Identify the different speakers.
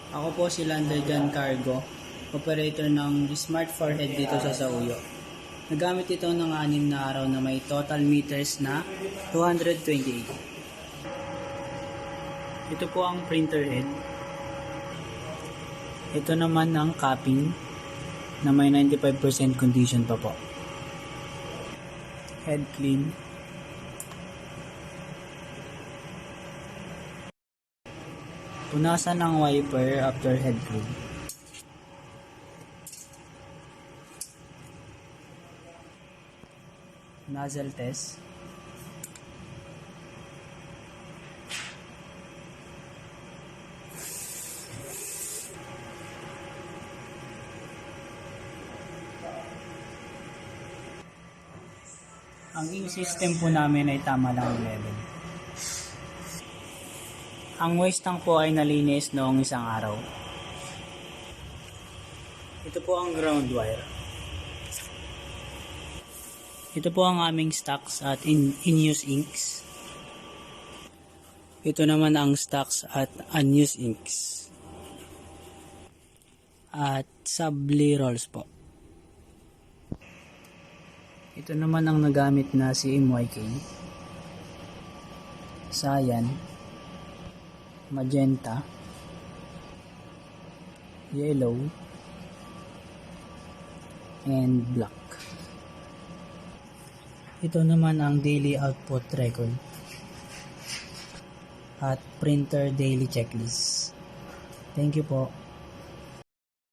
Speaker 1: Ako po si Lander Jan Cargo, operator ng Smart Forehead dito sa Sauyo. Nagamit ito ng 6 na araw na may total meters na 228. Ito po ang printer head. Ito naman ang capping na may 95% condition pa po. Head clean. Punasan ang wiper after head clean. Nozzle test. Ang ink system po namin ay tama lang ang level. Ang waste tank po ay nalinis noong isang araw. Ito po ang ground wire. Ito po ang aming stocks at in-use inks. Ito naman ang stocks at unused inks. At subli rolls po. Ito naman ang nagamit na si MYK. Cyan, magenta, yellow, and black. Ito naman ang daily output record at printer daily checklist. Thank you po.